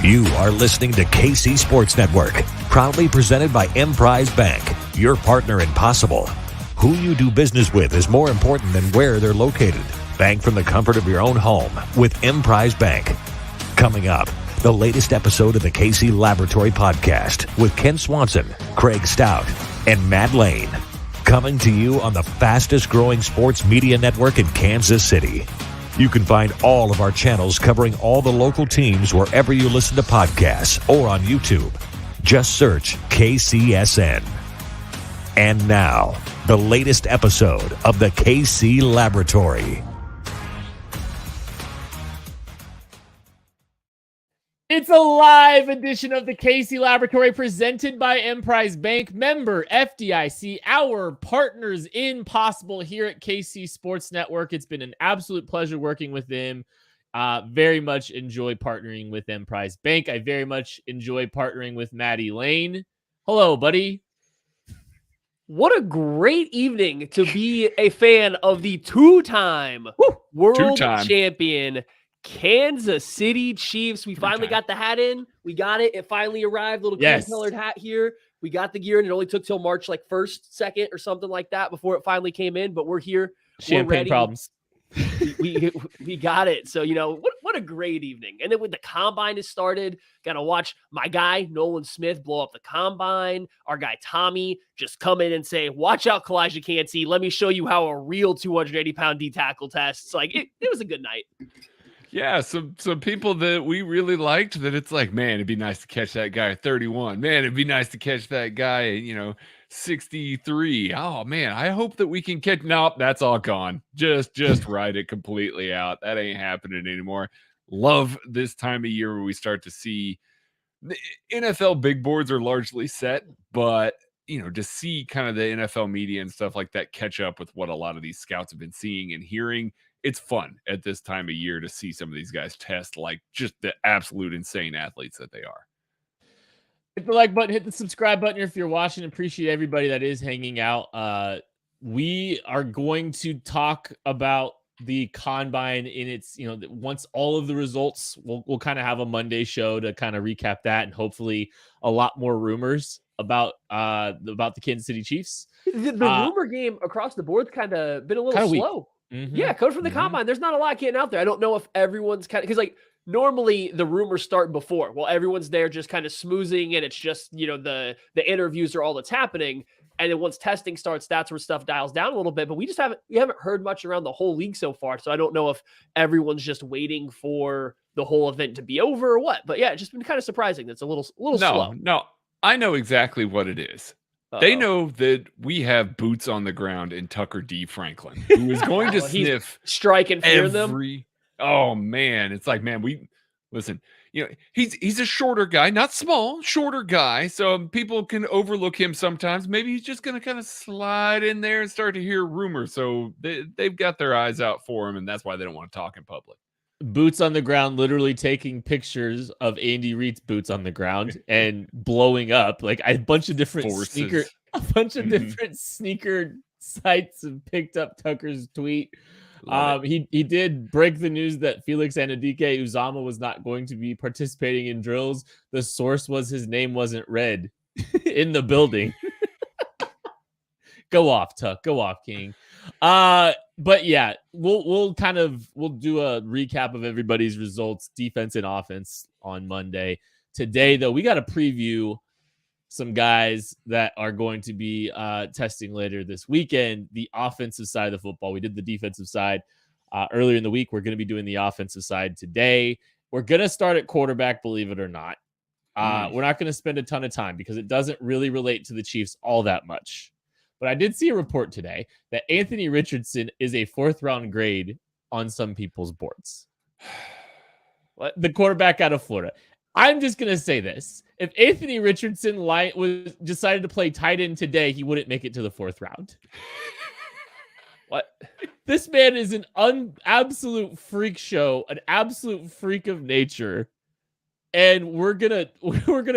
You are listening to KC Sports Network, proudly presented by Emprise Bank, your partner in possible. Who you do business with is more important than where they're located. Bank from the comfort of your own home with Emprise Bank. Coming up, the latest episode of the KC Laboratory Podcast with Ken Swanson, Craig Stout, and Matt Lane. Coming to you on the fastest growing sports media network in Kansas City. You can find all of our channels covering all the local teams wherever you listen to podcasts or on YouTube. Just search KCSN. And now, the latest episode of the KC Laboratory. It's a live edition of the KC Laboratory presented by Emprise Bank, member FDIC, our partners in possible here at KC Sports Network. It's been an absolute pleasure working with them. Very much enjoy partnering with Emprise Bank. I very much enjoy partnering with Maddie Lane. Hello, buddy. What a great evening to be a fan of the two-time world champion Kansas City Chiefs. We finally got the hat in. We got it. It finally arrived. Little cream-colored hat here. We got the gear, and it only took till March 1st, 2nd, or something like that before it finally came in. But we're here. Champagne we're ready. Problems. we got it. So, what a great evening. And then when the combine has started, got to watch my guy, Nolan Smith, blow up the combine. Our guy, Tommy, just come in and say, watch out, Kalijah Cansey. Let me show you how a real 280-pound D-tackle tests. Like, it was a good night. Yeah, some people that we really liked that it's like, man, it'd be nice to catch that guy at 31. Man, it'd be nice to catch that guy at, 63. Oh, man, I hope that we can catch. Nope, that's all gone. Just ride it completely out. That ain't happening anymore. Love this time of year where we start to see the NFL big boards are largely set, but, to see kind of the NFL media and stuff like that catch up with what a lot of these scouts have been seeing and hearing. It's fun at this time of year to see some of these guys test like just the absolute insane athletes that they are. Hit the like button, hit the subscribe button if you're watching. Appreciate everybody that is hanging out. We are going to talk about the combine in its, once all of the results, we'll kind of have a Monday show to kind of recap that, and hopefully a lot more rumors about the Kansas City Chiefs. The rumor game across the board's kind of been a little slow. Mm-hmm. Yeah, code from the combine. There's not a lot getting out there. I don't know if everyone's kind of, because normally the rumors start before. Well, everyone's there just kind of smoozing, and it's just the interviews are all that's happening. And then once testing starts, that's where stuff dials down a little bit. But we haven't heard much around the whole league so far. So I don't know if everyone's just waiting for the whole event to be over or what. But yeah, it's just been kind of surprising. That's a little slow. No, I know exactly what it is. They know that we have boots on the ground in Tucker D. Franklin, who is going to sniff strike and fear them. Oh man, it's like, man, listen. He's a shorter guy, not small, shorter guy. So people can overlook him sometimes. Maybe he's just going to kind of slide in there and start to hear rumors. So they've got their eyes out for him, and that's why they don't want to talk in public. Boots on the ground, literally taking pictures of Andy Reid's boots on the ground and blowing up like a bunch of different different sneaker sites have picked up Tucker's tweet. He did break the news that Felix Anudike-Uzomah was not going to be participating in drills. The source was his name wasn't read in the building. Go off, Tuck. Go off, King. But yeah, we'll do a recap of everybody's results, defense and offense, on Monday. Today, though, we got to preview some guys that are going to be testing later this weekend. The offensive side of the football. We did the defensive side earlier in the week. We're going to be doing the offensive side today. We're going to start at quarterback, believe it or not. We're not going to spend a ton of time because it doesn't really relate to the Chiefs all that much. But I did see a report today that Anthony Richardson is a 4th-round grade on some people's boards. What? The quarterback out of Florida. I'm just going to say this. If Anthony Richardson decided to play tight end today, he wouldn't make it to the 4th round. What? This man is an absolute freak show, an absolute freak of nature. And we're gonna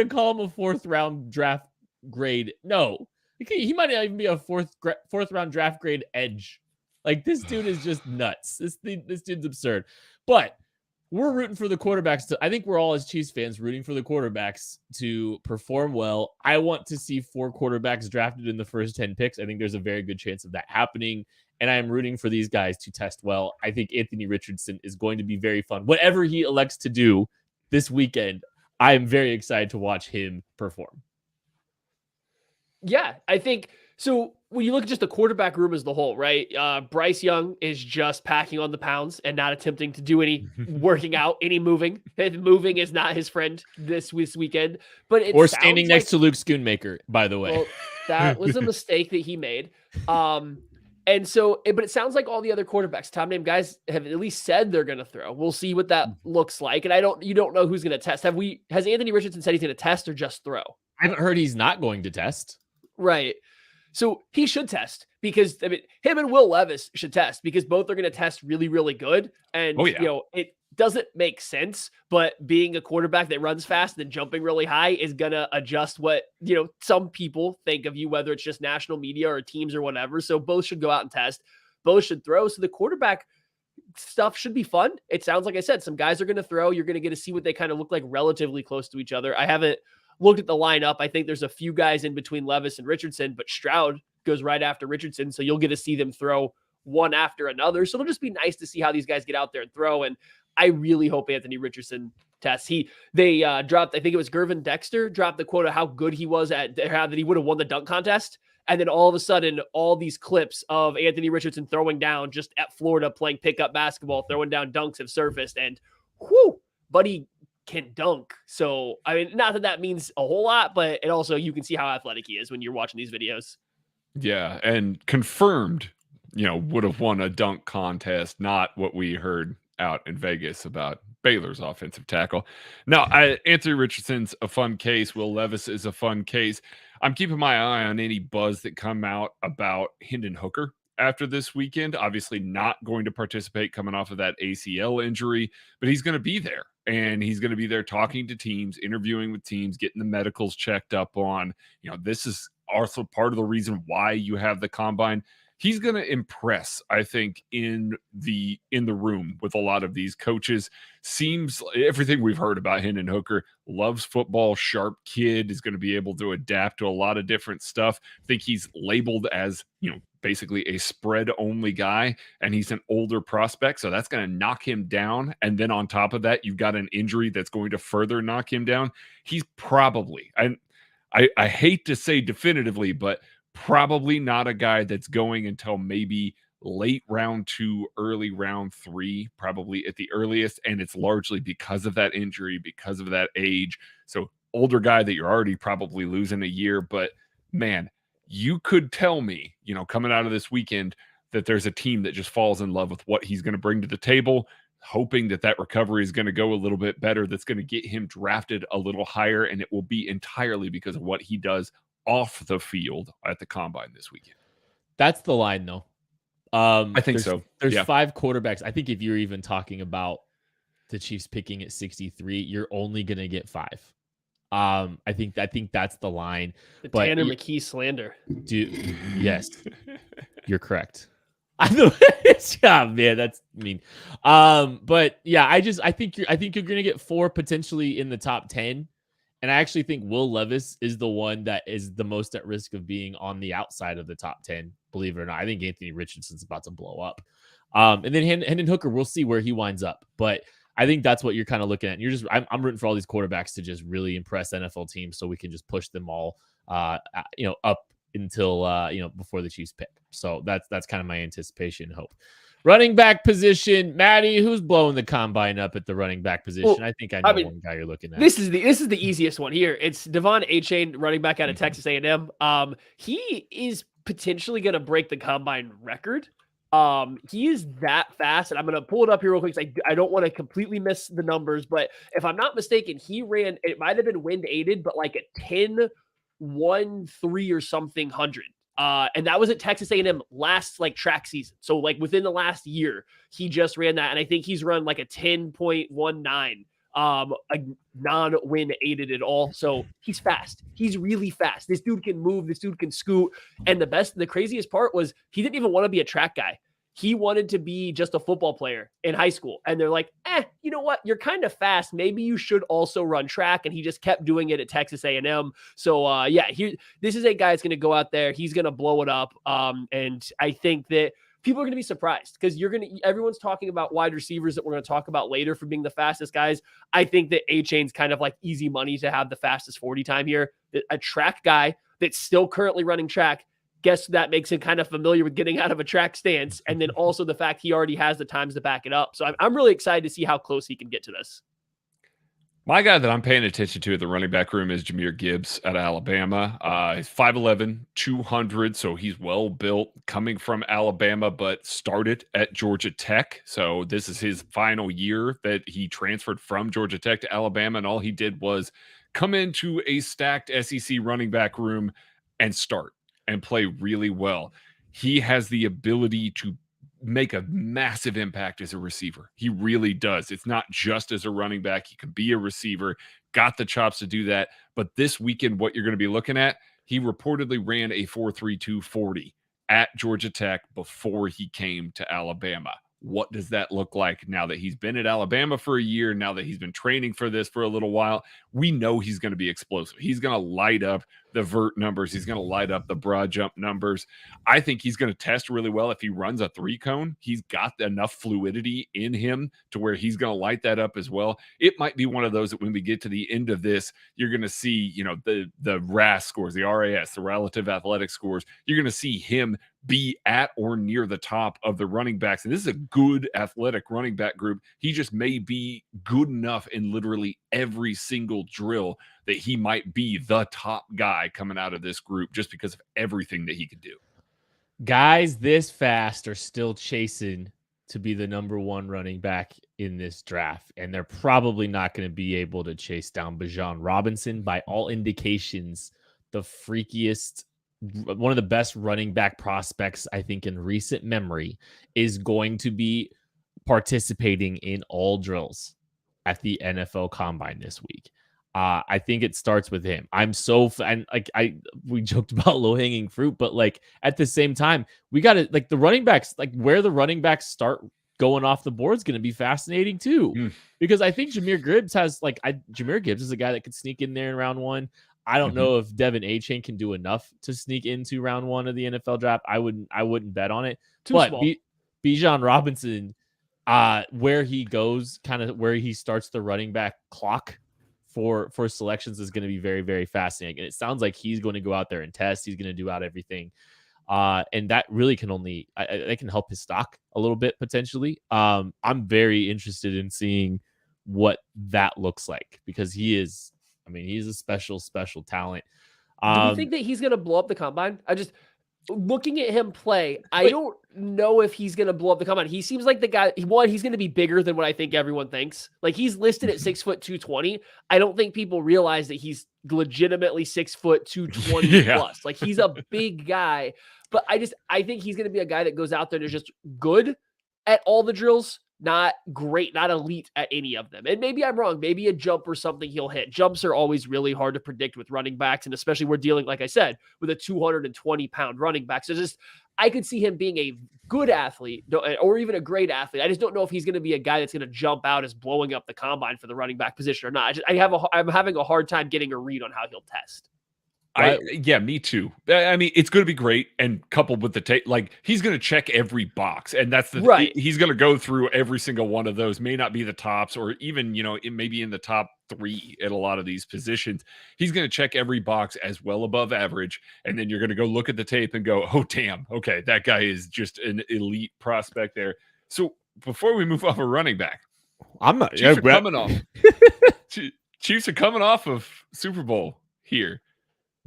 call him a 4th-round draft grade. No. He might not even be a fourth round draft grade edge. Like, this dude is just nuts. This dude's absurd. But we're rooting for the quarterbacks I think we're all, as Chiefs fans, rooting for the quarterbacks to perform well. I want to see 4 quarterbacks drafted in the first 10 picks. I think there's a very good chance of that happening. And I am rooting for these guys to test well. I think Anthony Richardson is going to be very fun. Whatever he elects to do this weekend, I am very excited to watch him perform. Yeah, I think so. When you look at just the quarterback room as the whole, right? Bryce Young is just packing on the pounds and not attempting to do any working out, any moving. Moving is not his friend this weekend. But it or standing next to Luke Schoonmaker, by the way. Well, that was a mistake that he made. And so, but it sounds like all the other quarterbacks, top name guys, have at least said they're going to throw. We'll see what that looks like. And you don't know who's going to test. Has Anthony Richardson said he's going to test or just throw? I haven't heard he's not going to test. Right. So he should test because him and Will Levis should test because both are going to test really, really good. And, it doesn't make sense, but being a quarterback that runs fast and jumping really high is going to adjust what, some people think of you, whether it's just national media or teams or whatever. So both should go out and test. Both should throw. So the quarterback stuff should be fun. It sounds like I said, some guys are going to throw. You're going to get to see what they kind of look like relatively close to each other. I haven't looked at the lineup. I think there's a few guys in between Levis and Richardson, but Stroud goes right after Richardson. So you'll get to see them throw one after another. So it'll just be nice to see how these guys get out there and throw. And I really hope Anthony Richardson tests. They dropped, I think it was Gervin Dexter dropped the quote of how good he was at how that he would have won the dunk contest. And then all of a sudden, all these clips of Anthony Richardson throwing down just at Florida, playing pickup basketball, throwing down dunks have surfaced, and buddy can dunk. So, I mean, not that means a whole lot, but it also, you can see how athletic he is when you're watching these videos. Yeah. And confirmed, would have won a dunk contest, not what we heard out in Vegas about Baylor's offensive tackle. Now, Anthony Richardson's a fun case. Will Levis is a fun case. I'm keeping my eye on any buzz that come out about Hendon Hooker after this weekend. Obviously not going to participate coming off of that ACL injury, but he's going to be there. And he's going to be there talking to teams, interviewing with teams, getting the medicals checked up on. This is also part of the reason why you have the combine. He's going to impress, I think, in the room with a lot of these coaches. Seems everything we've heard about Hendon Hooker, loves football, sharp kid, is going to be able to adapt to a lot of different stuff. I think he's labeled as, basically a spread-only guy, and he's an older prospect, so that's going to knock him down. And then on top of that, you've got an injury that's going to further knock him down. He's probably, I hate to say definitively, but probably not a guy that's going until maybe late round 2, early round 3, probably at the earliest. And it's largely because of that injury, because of that age. So older guy that you're already probably losing a year. But man, you could tell me, coming out of this weekend, that there's a team that just falls in love with what he's going to bring to the table, hoping that recovery is going to go a little bit better. That's going to get him drafted a little higher. And it will be entirely because of what he does off the field at the combine this weekend. That's the line, though. I think so. There's 5 quarterbacks. I think if you're even talking about the Chiefs picking at 63, you're only going to get 5. I think that's the line. But Tanner McKee slander. Dude, yes, you're correct. Yeah, man, that's mean. But yeah, I think you're going to get 4 potentially in the top 10. And I actually think Will Levis is the one that is the most at risk of being on the outside of the top 10, believe it or not. I think Anthony Richardson's about to blow up. And then Hendon Hooker, we'll see where he winds up. But I think that's what you're kind of looking at. I'm rooting for all these quarterbacks to just really impress NFL teams so we can just push them all, up until, before the Chiefs pick. So that's kind of my anticipation and hope. Running back position, Maddie, who's blowing the combine up at the running back position? Well, I think I know one guy you're looking at. This is the easiest one here. It's Devon Achane, running back out of Texas A&M. He is potentially going to break the combine record. He is that fast, and I'm going to pull it up here real quick because I don't want to completely miss the numbers, but if I'm not mistaken, he ran, it might have been wind aided, but like a 10-1-3 or something 100. And that was at Texas A&M last track season. So within the last year, he just ran that. And I think he's run like a 10.19, a non-wind aided at all. So he's fast. He's really fast. This dude can move. This dude can scoot. And the craziest part was he didn't even want to be a track guy. he wanted to be just a football player in high school. And they're like, you know what? You're kind of fast. Maybe you should also run track. And he just kept doing it at Texas A&M. So this is a guy that's going to go out there. He's going to blow it up. And I think that people are going to be surprised because everyone's talking about wide receivers that we're going to talk about later for being the fastest guys. I think that A-Chain's kind of like easy money to have the fastest 40 time here. A track guy that's still currently running track. Guess that makes him kind of familiar with getting out of a track stance. And then also the fact he already has the times to back it up. So I'm really excited to see how close he can get to this. My guy that I'm paying attention to at the running back room is Jahmyr Gibbs out of Alabama. He's 5'11", 200, so he's well built, coming from Alabama, but started at Georgia Tech. So this is his final year that he transferred from Georgia Tech to Alabama, and all he did was come into a stacked SEC running back room and start and play really well. He has the ability to make a massive impact as a receiver. He really does. It's not just as a running back. He can be a receiver, got the chops to do that. But this weekend, what you're going to be looking at, he reportedly ran a 4.32 40 at Georgia Tech before he came to Alabama. What does that look like now that he's been at Alabama for a year, now that he's been training for this for a little while? We know he's going to be explosive. He's going to light up the vert numbers. He's going to light up the broad jump numbers. I think he's going to test really well if he runs a 3-cone. He's got enough fluidity in him to where he's going to light that up as well. It might be one of those that when we get to the end of this, you're going to see, the RAS scores, the RAS, the relative athletic scores. You're going to see him be at or near the top of the running backs. And this is a good athletic running back group. He just may be good enough in literally every single drill that he might be the top guy coming out of this group just because of everything that he could do. Guys this fast are still chasing to be the number one running back in this draft, and they're probably not going to be able to chase down Bijan Robinson. By all indications, the freakiest, one of the best running back prospects, I think, in recent memory, is going to be participating in all drills at the NFL Combine this week. I think it starts with him. We joked about low hanging fruit, but like at the same time, we got to like the running backs, like where the running backs start going off the board is going to be fascinating too, because I think Jahmyr Gibbs Jahmyr Gibbs is a guy that could sneak in there in round one. I don't know if Devin A-Chain can do enough to sneak into round one of the NFL draft. I wouldn't bet on it. But Bijan Robinson, where he goes, kind of where he starts the running back clock for selections is going to be very, very fascinating. And it sounds like he's going to go out there and test. He's going to do out everything. And that really can only, that can help his stock a little bit potentially. I'm very interested in seeing what that looks like because he's a special talent. Do you think that he's going to blow up the combine? Looking at him play, I don't know if he's going to blow up the combine. He seems like the guy, he's going to be bigger than what I think everyone thinks. Like he's listed at 6'220". I don't think people realize that he's legitimately 6'220" plus. Like he's a big guy, but I think he's going to be a guy that goes out there and is just good at all the drills. Not great, not elite at any of them. And maybe I'm wrong. Maybe a jump or something he'll hit. Jumps are always really hard to predict with running backs. And especially we're dealing, like I said, with a 220-pound running back. So I could see him being a good athlete or even a great athlete. I just don't know if he's going to be a guy that's going to jump out as blowing up the combine for the running back position or not. I'm having a hard time getting a read on how he'll test. Me too. I mean, it's going to be great, and coupled with the tape, like he's going to check every box, and that's the right. He's going to go through every single one of those. May not be the tops, or even it may be in the top 3 at a lot of these positions. He's going to check every box as well above average, and then you're going to go look at the tape and go, "Oh, damn, okay, that guy is just an elite prospect there." So before we move off a running back, Chiefs are coming off. Chiefs are coming off of Super Bowl here.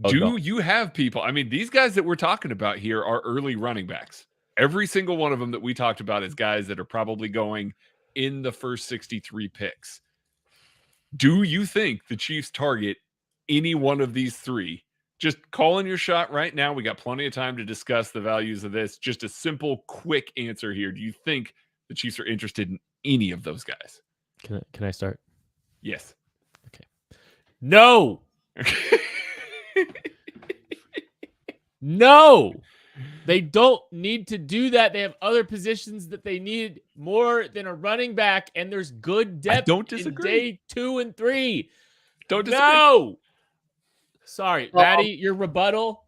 Do you have people? I mean, these guys that we're talking about here are early running backs. Every single one of them that we talked about is guys that are probably going in the first 63 picks. Do you think the Chiefs target any one of these 3? Just calling your shot right now. We got plenty of time to discuss the values of this. Just a simple, quick answer here. Do you think the Chiefs are interested in any of those guys? Can I start? Yes. Okay. No. No. They don't need to do that. They have other positions that they need more than a running back, and there's good depth don't in disagree. day 2 and 3. Don't disagree. No. Sorry, Well, Maddie, your rebuttal.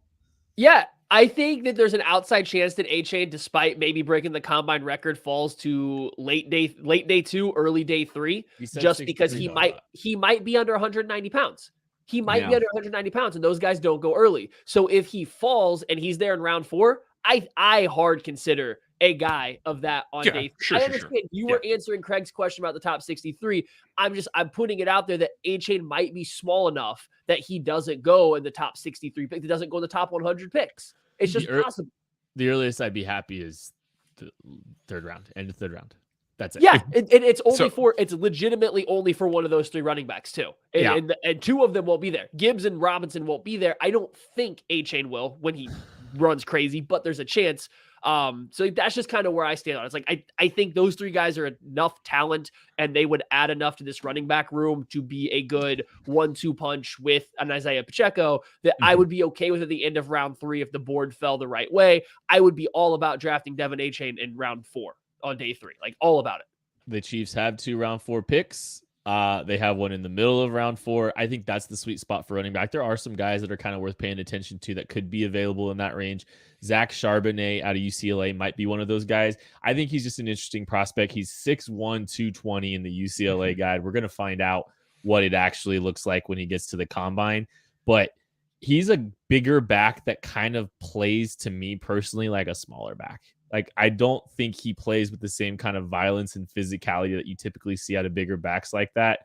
Yeah, I think that there's an outside chance that A-Chain, despite maybe breaking the combine record, falls to late day 2, early day 3, You said just because 63. he might be under 190 pounds. He might be Yeah. under 190 pounds, and those guys don't go early. So if he falls and he's there in round 4, I hard consider a guy of that on Yeah, day 3. sure, I sure, understand sure. you were answering Craig's question about the top 63. I'm putting it out there that A-Chain might be small enough that he doesn't go in the top 63 picks. He doesn't go in the top 100 picks. It's just possible. The earliest I'd be happy is the end of third round. That's it. Yeah, it's only it's legitimately only for one of those 3 running backs too. And 2 of them won't be there. Gibbs and Robinson won't be there. I don't think A-Chain will when he runs crazy, but there's a chance. So that's just kind of where I stand on it. It's like I think those 3 guys are enough talent, and they would add enough to this running back room to be a good 1-2 punch with an Isaiah Pacheco that I would be okay with at the end of round 3 if the board fell the right way. I would be all about drafting Devin A-Chain in round 4 on day 3, like all about it. The Chiefs have 2 round 4 picks. They have one in the middle of round 4. I think that's the sweet spot for running back. There are some guys that are kind of worth paying attention to that could be available in that range. Zach Charbonnet out of UCLA might be one of those guys. I think he's just an interesting prospect. He's 6'1", 220 in the UCLA guide. We're going to find out what it actually looks like when he gets to the combine. But he's a bigger back that kind of plays, to me personally, like a smaller back. Like, I don't think he plays with the same kind of violence and physicality that you typically see out of bigger backs like that.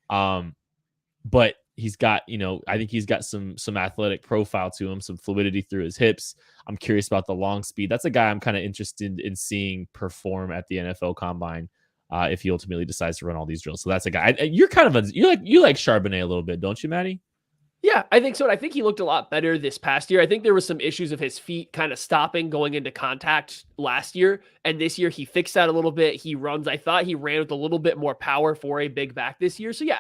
But he's got, I think he's got some athletic profile to him, some fluidity through his hips. I'm curious about the long speed. That's a guy I'm kind of interested in seeing perform at the NFL Combine if he ultimately decides to run all these drills. So that's a guy. You like Charbonnet a little bit, don't you, Maddie? Yeah, I think so. And I think he looked a lot better this past year. I think there was some issues of his feet kind of stopping going into contact last year. And this year he fixed that a little bit. He runs. I thought he ran with a little bit more power for a big back this year. So yeah,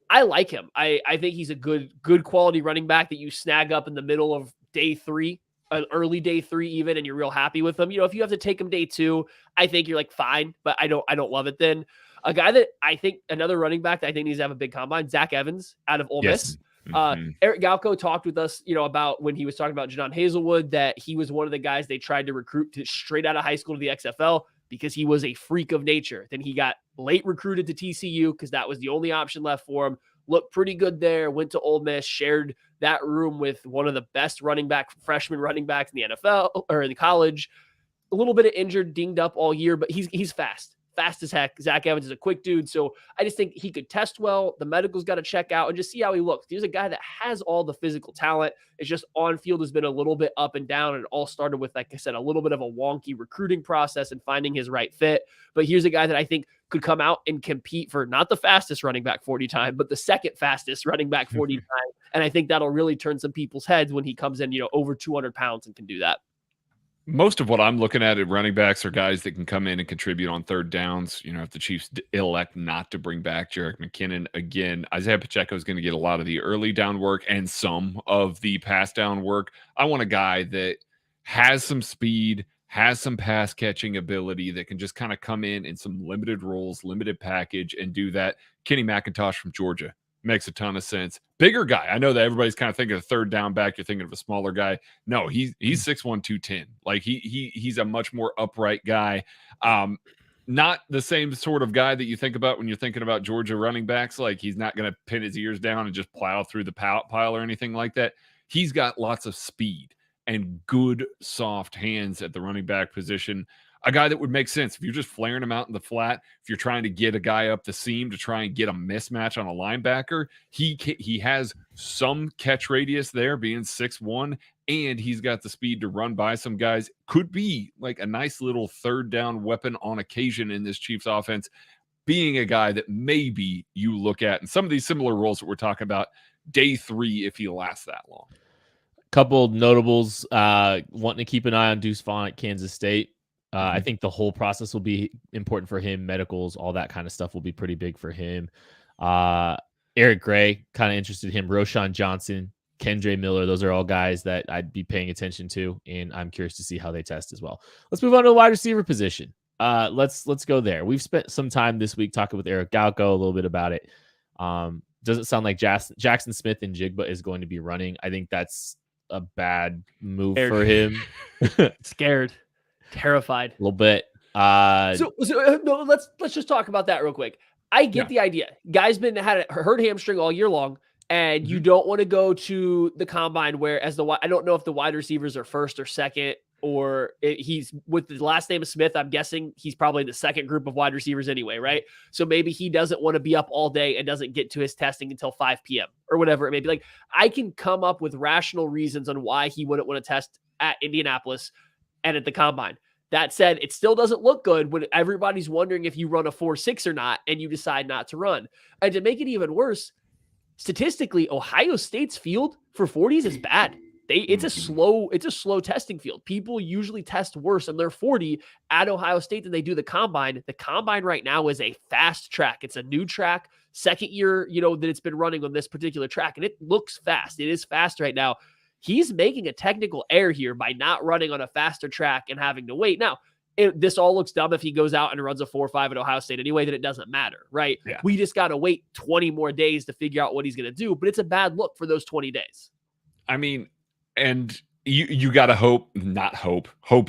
I like him. I think he's a good quality running back that you snag up in the middle of day 3, an early day 3 even, and you're real happy with him. If you have to take him day 2, I think you're like fine, but I don't love it then. A guy that I think, another running back that I think needs to have a big combine, Zach Evans out of Ole Miss. Eric Galco talked with us, about when he was talking about Jadon Hazelwood, that he was one of the guys they tried to recruit straight out of high school to the XFL because he was a freak of nature. Then he got late recruited to TCU because that was the only option left for him. Looked pretty good there, went to Ole Miss, shared that room with one of the best freshman running backs in the NFL or in the college. A little bit of injured, dinged up all year, but he's fast as heck. Zach Evans is a quick dude. So I just think he could test well. The medical's got to check out and just see how he looks. He's a guy that has all the physical talent. It's just on field has been a little bit up and down. And it all started with, like I said, a little bit of a wonky recruiting process and finding his right fit. But here's a guy that I think could come out and compete for not the fastest running back 40 time, but the second fastest running back 40 time. And I think that'll really turn some people's heads when he comes in, over 200 pounds and can do that. Most of what I'm looking at running backs are guys that can come in and contribute on third downs. If the Chiefs elect not to bring back Jerick McKinnon again, Isaiah Pacheco is going to get a lot of the early down work and some of the pass down work. I want a guy that has some speed, has some pass catching ability, that can just kind of come in some limited roles, limited package, and do that. Kenny McIntosh from Georgia makes a ton of sense. Bigger guy. I know that everybody's kind of thinking of third down back. You're thinking of a smaller guy. No, he's 6'1", 210. Like he's a much more upright guy. Not the same sort of guy that you think about when you're thinking about Georgia running backs. Like, he's not going to pin his ears down and just plow through the pile or anything like that. He's got lots of speed and good soft hands at the running back position. A guy that would make sense if you're just flaring him out in the flat, if you're trying to get a guy up the seam to try and get a mismatch on a linebacker. He has some catch radius there, being 6'1", and he's got the speed to run by some guys. Could be like a nice little third down weapon on occasion in this Chiefs offense, being a guy that maybe you look at in some of these similar roles that we're talking about day 3 if he lasts that long. Couple notables wanting to keep an eye on Deuce Vaughn at Kansas State. I think the whole process will be important for him. Medicals, all that kind of stuff will be pretty big for him. Eric Gray, kind of interested in him. Roshan Johnson, Kendre Miller. Those are all guys that I'd be paying attention to, and I'm curious to see how they test as well. Let's move on to the wide receiver position. Let's go there. We've spent some time this week talking with Eric Galco a little bit about it. Doesn't sound like Jackson Smith and Jigba is going to be running. I think that's a bad move for him. Scared, terrified, A little bit. No, let's just talk about that real quick. I get the idea. Guy's had a hurt hamstring all year long, and you don't want to go to the combine where I don't know if the wide receivers are first or second, or he's with the last name of Smith. I'm guessing he's probably the second group of wide receivers anyway, right? So maybe he doesn't want to be up all day and doesn't get to his testing until 5 p.m. or whatever it may be. Like, I can come up with rational reasons on why he wouldn't want to test at Indianapolis and at the combine. That said, it still doesn't look good when everybody's wondering if you run a 4.6 or not, and you decide not to run. And to make it even worse, statistically, Ohio State's field for 40s is bad. It's a slow testing field. People usually test worse on their 40 at Ohio State than they do the combine. The combine right now is a fast track. It's a new track, second year, that it's been running on this particular track, and it looks fast. It is fast right now. He's making a technical error here by not running on a faster track and having to wait. Now, this all looks dumb if he goes out and runs a 4.5 at Ohio State anyway, then it doesn't matter, right? Yeah. We just got to wait 20 more days to figure out what he's going to do, but it's a bad look for those 20 days. I mean, and you got to hope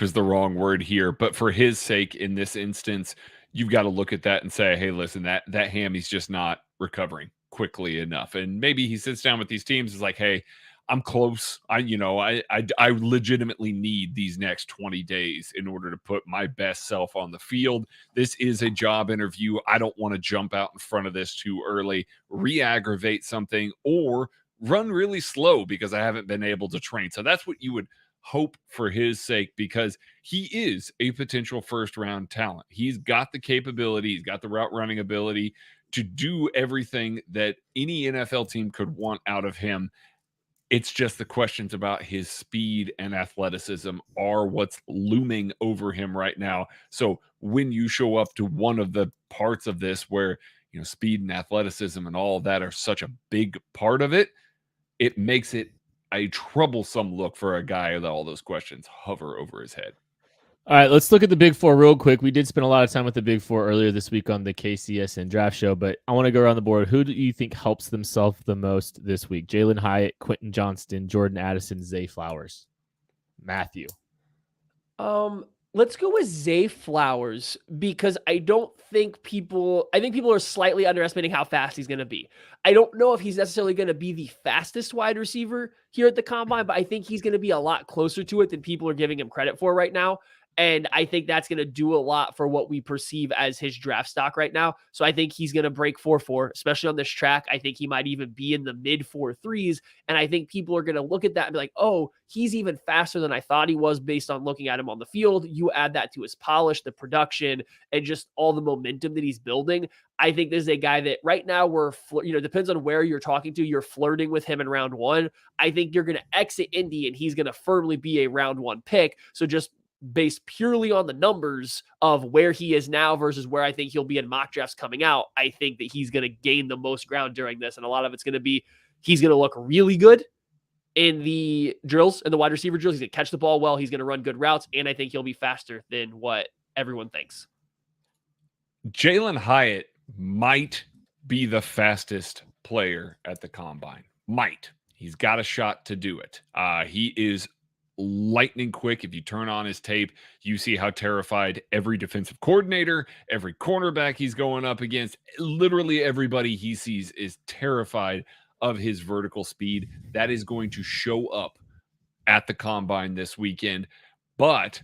is the wrong word here, but for his sake in this instance, you've got to look at that and say, hey, listen, that hammy's just not recovering quickly enough. And maybe he sits down with these teams, is like, hey, I'm close. I legitimately need these next 20 days in order to put my best self on the field. This is a job interview. I don't want to jump out in front of this too early, re-aggravate something, or run really slow because I haven't been able to train. So that's what you would hope for his sake, because he is a potential first round talent. He's got the capability. He's got the route running ability to do everything that any NFL team could want out of him. It's just the questions about his speed and athleticism are what's looming over him right now. So when you show up to one of the parts of this where, speed and athleticism and all of that are such a big part of it, it makes it a troublesome look for a guy that all those questions hover over his head. All right, let's look at the Big Four real quick. We did spend a lot of time with the Big Four earlier this week on the KCSN draft show, but I want to go around the board. Who do you think helps themselves the most this week? Jalen Hyatt, Quentin Johnston, Jordan Addison, Zay Flowers. Matthew. Let's go with Zay Flowers, because I think people are slightly underestimating how fast he's going to be. I don't know if he's necessarily going to be the fastest wide receiver here at the combine, but I think he's going to be a lot closer to it than people are giving him credit for right now. And I think that's going to do a lot for what we perceive as his draft stock right now. So I think he's going to break 4.4, especially on this track. I think he might even be in the mid 4.3s. And I think people are going to look at that and be like, oh, he's even faster than I thought he was based on looking at him on the field. You add that to his polish, the production, and just all the momentum that he's building. I think this is a guy that right now depends on where you're talking to. You're flirting with him in round 1. I think you're going to exit Indy and he's going to firmly be a round 1 pick. So just based purely on the numbers of where he is now versus where I think he'll be in mock drafts coming out, I think that he's going to gain the most ground during this. And a lot of it's going to be, he's going to look really good in the drills and the wide receiver drills. He's going to catch the ball well. He's going to run good routes. And I think he'll be faster than what everyone thinks. Jalen Hyatt might be the fastest player at the combine. Might. He's got a shot to do it. He is lightning quick. If you turn on his tape, you see how terrified every defensive coordinator, every cornerback he's going up against, literally everybody he sees is terrified of his vertical speed. That is going to show up at the combine this weekend. But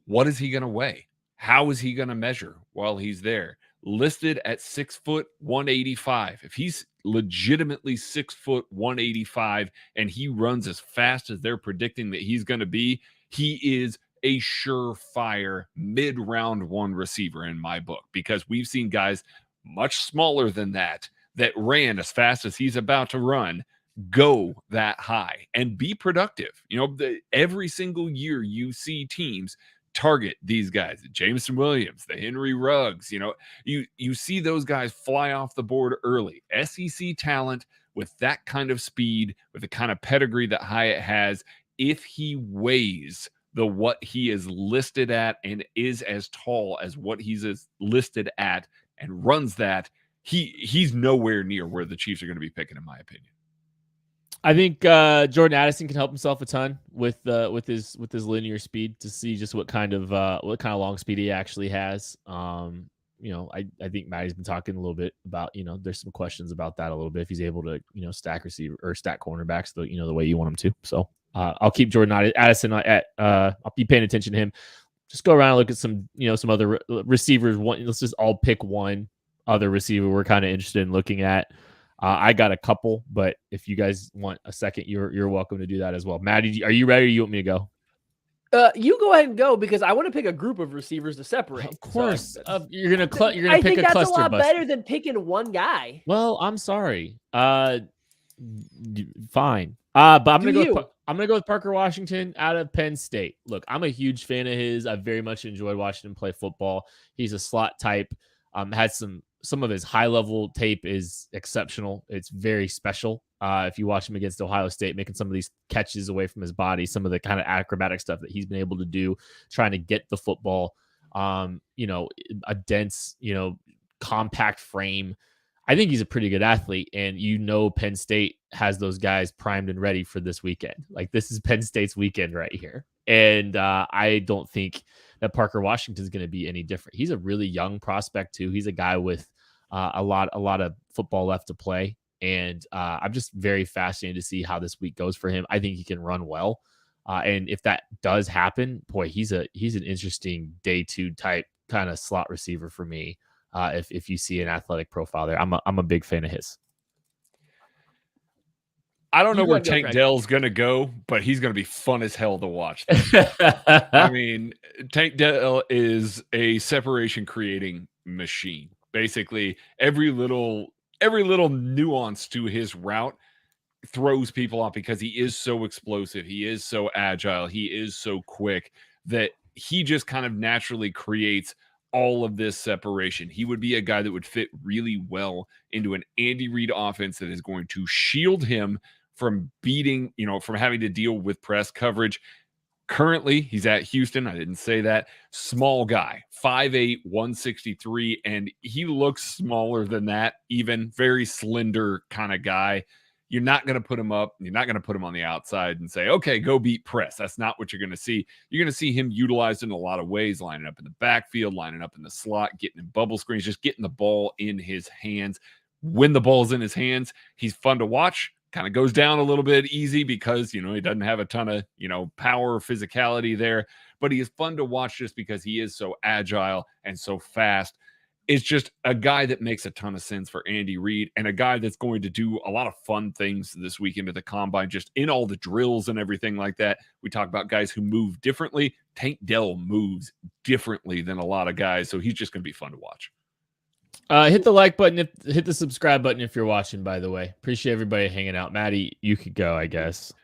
what is he going to weigh? How is he going to measure while he's there? Listed at 6 foot 185. If he's legitimately 6 foot 185 and he runs as fast as they're predicting that he's going to be, he is a surefire mid-round 1 receiver in my book, because we've seen guys much smaller than that ran as fast as he's about to run, go that high and be productive. Every single year you see teams target these guys, Jameson Williams, the Henry Ruggs. You see those guys fly off the board early. SEC talent with that kind of speed, with the kind of pedigree that Hyatt has, if he weighs what he is listed at and is as tall as what he's listed at and runs that, he's nowhere near where the Chiefs are going to be picking, in my opinion. I think Jordan Addison can help himself a ton with his linear speed to see just what kind of long speed he actually has. I think Maddie's been talking a little bit about, there's some questions about that a little bit if he's able to, stack receiver or stack cornerbacks the way you want him to. So I'll keep Jordan Addison I'll be paying attention to him. Just go around and look at some other receivers. Let's just all pick one other receiver we're kind of interested in looking at. I got a couple, but if you guys want a second, you're welcome to do that as well. Maddie, are you ready or you want me to go? You go ahead and go because I want to pick a group of receivers to separate. Of course, you're gonna pick a cluster. I think that's a lot better than picking one guy. Well, I'm sorry. Fine. But I'm gonna go with Parker Washington out of Penn State. Look, I'm a huge fan of his. I very much enjoyed watching him play football. He's a slot type. Had some of his high level tape is exceptional. It's very special. If you watch him against Ohio State, making some of these catches away from his body, some of the kind of acrobatic stuff that he's been able to do, trying to get the football, a dense, compact frame. I think he's a pretty good athlete, and Penn State has those guys primed and ready for this weekend. Like, this is Penn State's weekend right here. And I don't think that Parker Washington is going to be any different. He's a really young prospect too. He's a guy with a lot of football left to play. And I'm just very fascinated to see how this week goes for him. I think he can run well. And if that does happen, boy, he's an interesting day 2 type kind of slot receiver for me. If you see an athletic profile there, I'm a big fan of his. I don't know where Tank Dell's going to go, but he's going to be fun as hell to watch. I mean, Tank Dell is a separation creating machine. Basically, every little nuance to his route throws people off because he is so explosive. He is so agile. He is so quick that he just kind of naturally creates all of this separation. He would be a guy that would fit really well into an Andy Reid offense that is going to shield him from from having to deal with press coverage. Currently, he's at Houston. I didn't say that. Small guy, 5'8", 163, and he looks smaller than that, even very slender kind of guy. You're not going to put him up. You're not going to put him on the outside and say, okay, go beat press. That's not what you're going to see. You're going to see him utilized in a lot of ways, lining up in the backfield, lining up in the slot, getting in bubble screens, just getting the ball in his hands. When the ball's in his hands, he's fun to watch. Kind of goes down a little bit easy because, he doesn't have a ton of, power or physicality there, but he is fun to watch just because he is so agile and so fast. It's just a guy that makes a ton of sense for Andy Reid and a guy that's going to do a lot of fun things this weekend at the combine, just in all the drills and everything like that. We talk about guys who move differently. Tank Dell moves differently than a lot of guys, so he's just going to be fun to watch. Hit the like button, hit the subscribe button if you're watching, by the way. Appreciate everybody hanging out. Maddie, you could go, I guess.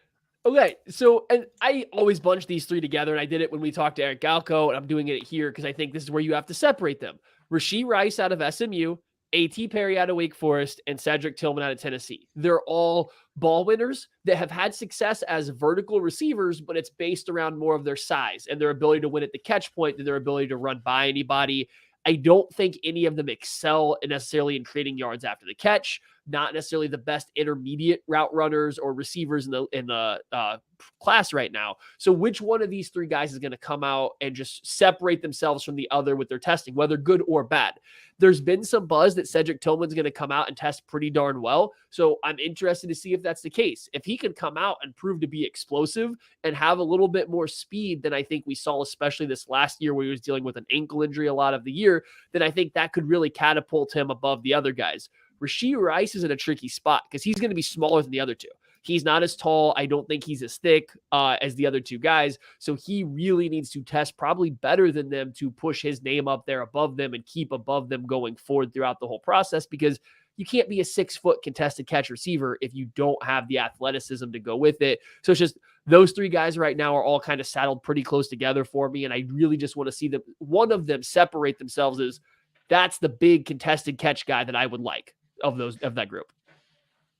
Okay, so, and I always bunch these three together, and I did it when we talked to Eric Galco, and I'm doing it here because I think this is where you have to separate them. Rashee Rice out of SMU, A.T. Perry out of Wake Forest, and Cedric Tillman out of Tennessee. They're all ball winners that have had success as vertical receivers, but it's based around more of their size and their ability to win at the catch point than their ability to run by anybody. I don't think any of them excel necessarily in creating yards after the catch, not necessarily the best intermediate route runners or receivers in the class right now. So which one of these three guys is going to come out and just separate themselves from the other with their testing, whether good or bad? There's been some buzz that Cedric Tillman's going to come out and test pretty darn well. So I'm interested to see if that's the case. If he can come out and prove to be explosive and have a little bit more speed than I think we saw, especially this last year where he was dealing with an ankle injury a lot of the year, then I think that could really catapult him above the other guys. Rashee Rice is in a tricky spot because he's going to be smaller than the other two. He's not as tall. I don't think he's as thick as the other two guys. So he really needs to test probably better than them to push his name up there above them and keep above them going forward throughout the whole process, because you can't be a 6-foot contested catch receiver if you don't have the athleticism to go with it. So it's just those three guys right now are all kind of saddled pretty close together for me. And I really just want to see one of them separate themselves as that's the big contested catch guy that I would like of that group.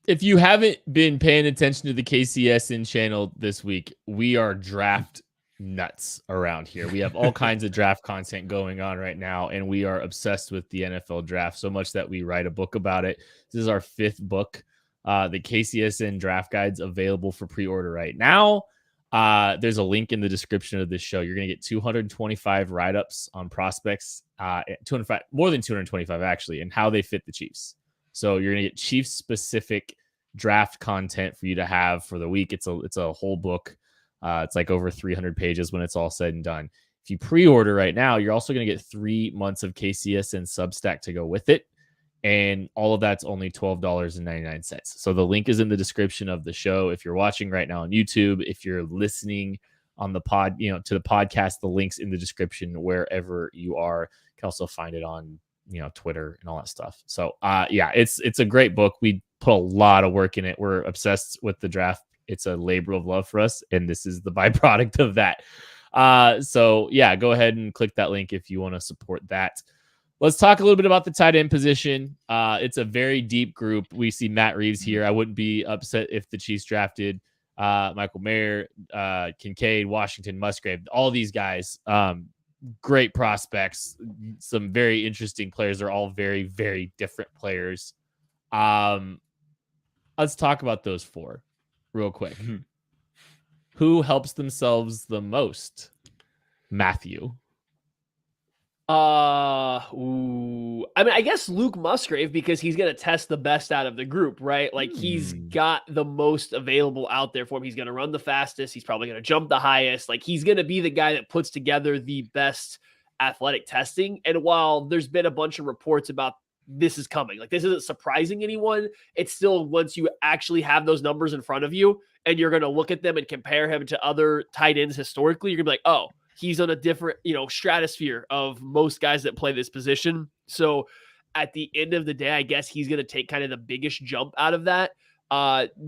If you haven't been paying attention to the KCSN channel this week, we are draft nuts around here. We have all kinds of draft content going on right now, and we are obsessed with the NFL draft so much that we write a book about it. This is our 5th book. The KCSN draft guide's available for pre-order right now. There's a link in the description of this show. You're going to get 225 write-ups on prospects, 205, more than 225 actually, and how they fit the Chiefs. So you're going to get Chiefs specific draft content for you to have for the week. It's a whole book. It's like over 300 pages when it's all said and done. If you pre-order right now, you're also going to get 3 months of KCSN Substack to go with it. And all of that's only $12.99. So the link is in the description of the show. If you're watching right now on YouTube, if you're listening on the pod, to the podcast, the link's in the description wherever you are. You can also find it on Twitter and all that stuff. So it's a great book. We put a lot of work in it. We're obsessed with the draft. It's a labor of love for us, and this is the byproduct of that. So go ahead and click that link if you want to support that. Let's talk a little bit about the tight end position. It's a very deep group. We see Matt Reeves here. I wouldn't be upset if the Chiefs drafted Michael Mayer, Kincaid, Washington, Musgrave, all these guys. Great prospects, some very interesting players. They're all very, very different players. Let's talk about those 4 real quick. Who helps themselves the most? Matthew. I mean, I guess Luke Musgrave, because he's going to test the best out of the group, right? Like he's got the most available out there for him. He's going to run the fastest. He's probably going to jump the highest. Like he's going to be the guy that puts together the best athletic testing. And while there's been a bunch of reports about this is coming, like this isn't surprising anyone, it's still, once you actually have those numbers in front of you and you're going to look at them and compare him to other tight ends historically, you're gonna be like, oh, he's on a different, stratosphere of most guys that play this position. So at the end of the day, I guess he's going to take kind of the biggest jump out of that.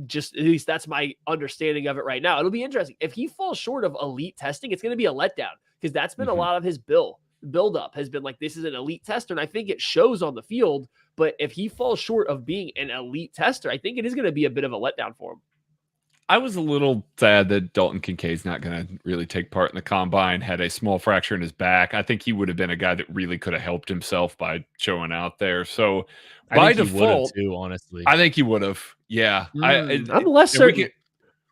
Just at least that's my understanding of it right now. It'll be interesting. If he falls short of elite testing, it's going to be a letdown, because that's been a lot of his build up has been like, this is an elite tester. And I think it shows on the field, but if he falls short of being an elite tester, I think it is going to be a bit of a letdown for him. I was a little sad that Dalton Kincaid's not going to really take part in the combine, had a small fracture in his back. I think he would have been a guy that really could have helped himself by showing out there. So by default, too, honestly, I think he would have. Yeah. I'm less certain.